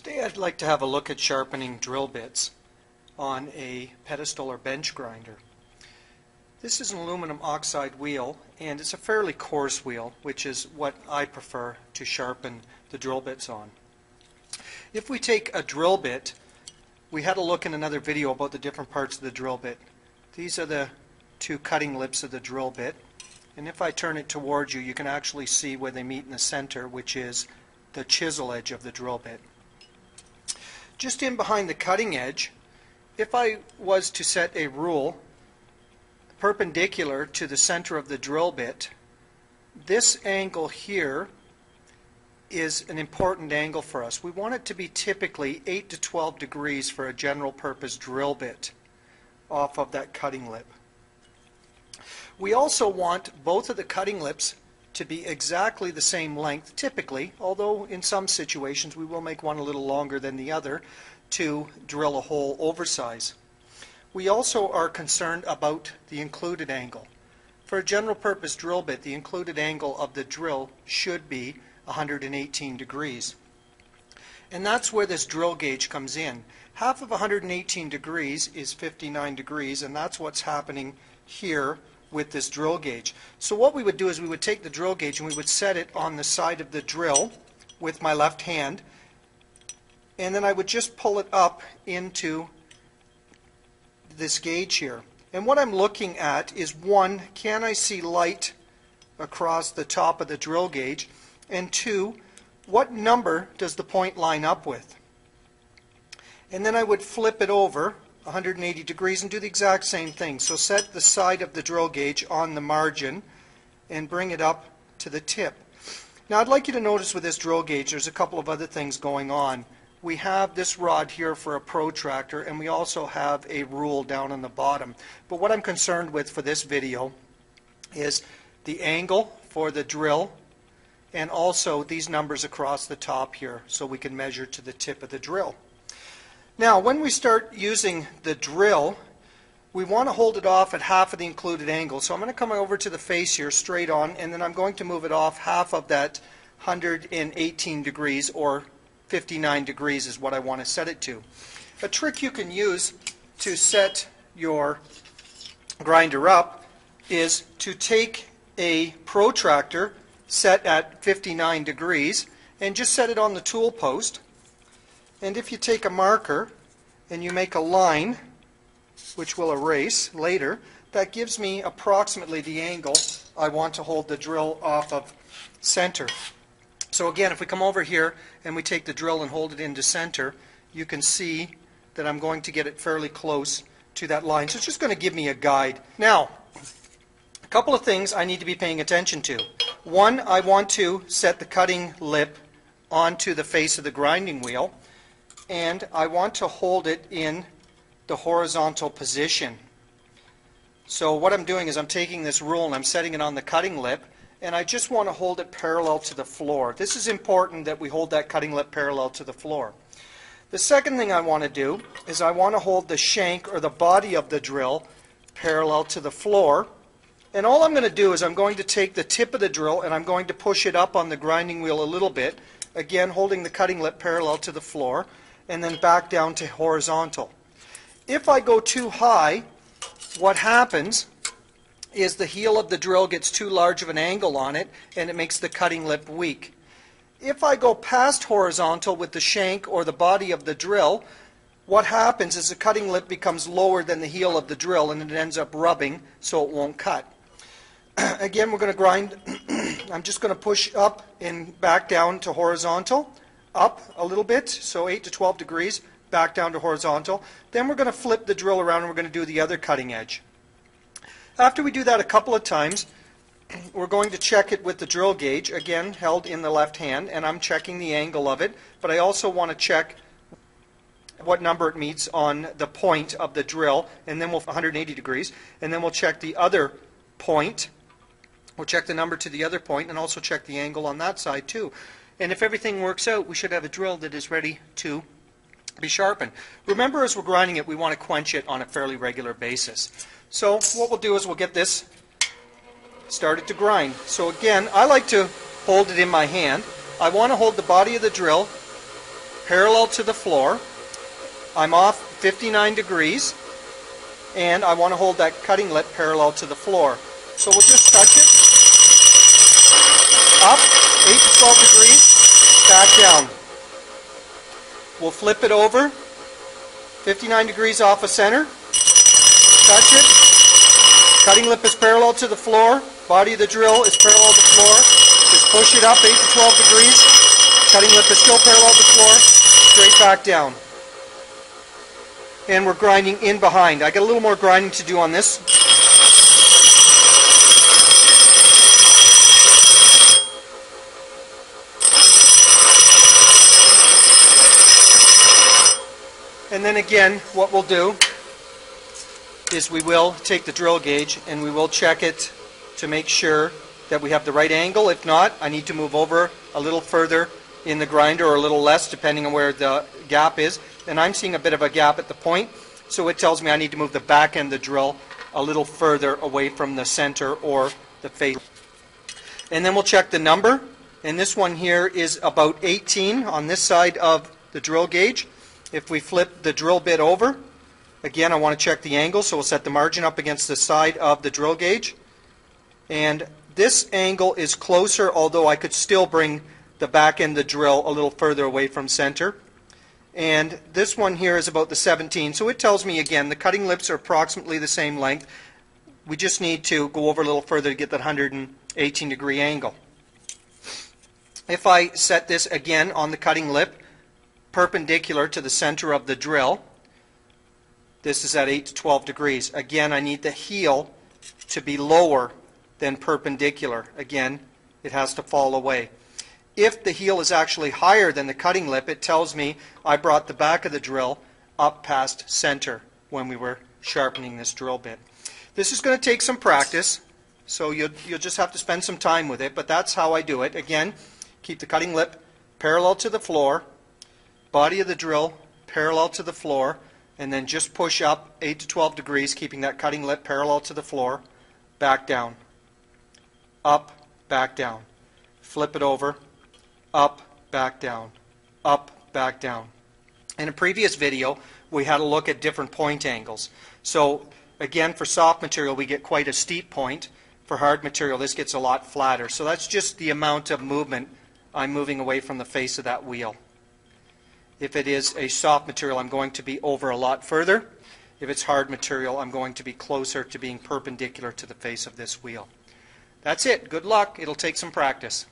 Today I'd like to have a look at sharpening drill bits on a pedestal or bench grinder. This is an aluminum oxide wheel, and it's a fairly coarse wheel, which is what I prefer to sharpen the drill bits on. If we take a drill bit, we had a look in another video about the different parts of the drill bit. These are the two cutting lips of the drill bit, and if I turn it towards you, you can actually see where they meet in the center, which is the chisel edge of the drill bit. Just in behind the cutting edge, if I was to set a rule perpendicular to the center of the drill bit, this angle here is an important angle for us. We want it to be typically 8 to 12 degrees for a general purpose drill bit off of that cutting lip. We also want both of the cutting lips to be exactly the same length, typically, although in some situations we will make one a little longer than the other to drill a hole oversize. We also are concerned about the included angle. For a general purpose drill bit, the included angle of the drill should be 118 degrees. And that's where this drill gauge comes in. Half of 118 degrees is 59 degrees, and that's what's happening here with this drill gauge. So what we would do is we would take the drill gauge and we would set it on the side of the drill with my left hand, and then I would just pull it up into this gauge here. And what I'm looking at is, one, can I see light across the top of the drill gauge, and two, what number does the point line up with? And then I would flip it over 180 degrees and do the exact same thing. So set the side of the drill gauge on the margin and bring it up to the tip. Now I'd like you to notice with this drill gauge there's a couple of other things going on. We have this rod here for a protractor, and we also have a rule down on the bottom. But what I'm concerned with for this video is the angle for the drill and also these numbers across the top here so we can measure to the tip of the drill. Now, when we start using the drill, we want to hold it off at half of the included angle. So I'm going to come over to the face here straight on, and then I'm going to move it off half of that 118 degrees, or 59 degrees is what I want to set it to. A trick you can use to set your grinder up is to take a protractor set at 59 degrees and just set it on the tool post. And if you take a marker and you make a line, which we'll erase later, that gives me approximately the angle I want to hold the drill off of center. So again, if we come over here and we take the drill and hold it into center, you can see that I'm going to get it fairly close to that line. So it's just going to give me a guide. Now, a couple of things I need to be paying attention to. One, I want to set the cutting lip onto the face of the grinding wheel, and I want to hold it in the horizontal position. So what I'm doing is I'm taking this rule and I'm setting it on the cutting lip, and I just want to hold it parallel to the floor. This is important that we hold that cutting lip parallel to the floor. The second thing I want to do is I want to hold the shank or the body of the drill parallel to the floor. And all I'm going to do is I'm going to take the tip of the drill and I'm going to push it up on the grinding wheel a little bit, again holding the cutting lip parallel to the floor, and then back down to horizontal. If I go too high, what happens is the heel of the drill gets too large of an angle on it and it makes the cutting lip weak. If I go past horizontal with the shank or the body of the drill, what happens is the cutting lip becomes lower than the heel of the drill and it ends up rubbing, so it won't cut. Again, we're going to grind. I'm just going to push up and back down to horizontal, up a little bit, so 8 to 12 degrees, back down to horizontal. Then we're going to flip the drill around and we're going to do the other cutting edge. After we do that a couple of times, we're going to check it with the drill gauge, again held in the left hand, and I'm checking the angle of it, but I also want to check what number it meets on the point of the drill, and then we'll 180 degrees, and then we'll check the other point. We'll check the number to the other point and also check the angle on that side too. And if everything works out, we should have a drill that is ready to be sharpened. Remember, as we're grinding it, we want to quench it on a fairly regular basis. So what we'll do is we'll get this started to grind. So again, I like to hold it in my hand. I want to hold the body of the drill parallel to the floor. I'm off 59 degrees, and I want to hold that cutting lip parallel to the floor. So we'll just touch it. Up, 8 to 12 degrees, back down. We'll flip it over, 59 degrees off of center. Touch it. Cutting lip is parallel to the floor. Body of the drill is parallel to the floor. Just push it up 8 to 12 degrees. Cutting lip is still parallel to the floor. Straight back down. And we're grinding in behind. I got a little more grinding to do on this. And then again, what we'll do is we will take the drill gauge and we will check it to make sure that we have the right angle. If not, I need to move over a little further in the grinder or a little less depending on where the gap is. And I'm seeing a bit of a gap at the point, so it tells me I need to move the back end of the drill a little further away from the center or the face. And then we'll check the number, and this one here is about 18 on this side of the drill gauge. If we flip the drill bit over, again I want to check the angle, so we'll set the margin up against the side of the drill gauge. And this angle is closer, although I could still bring the back end of the drill a little further away from center. And this one here is about the 17, so it tells me again the cutting lips are approximately the same length. We just need to go over a little further to get that 118 degree angle. If I set this again on the cutting lip perpendicular to the center of the drill, this is at 8 to 12 degrees. Again, I need the heel to be lower than perpendicular. Again, it has to fall away. If the heel is actually higher than the cutting lip, it tells me I brought the back of the drill up past center when we were sharpening this drill bit. This is going to take some practice, so you'll just have to spend some time with it, but that's how I do it. Again, keep the cutting lip parallel to the floor, body of the drill parallel to the floor, and then just push up 8 to 12 degrees, keeping that cutting lip parallel to the floor, back down, up, back down, flip it over, up, back down, up, back down. In a previous video, we had a look at different point angles. So again, for soft material, we get quite a steep point. For hard material, this gets a lot flatter. So that's just the amount of movement I'm moving away from the face of that wheel. If it is a soft material, I'm going to be over a lot further. If it's hard material, I'm going to be closer to being perpendicular to the face of this wheel. That's it. Good luck. It'll take some practice.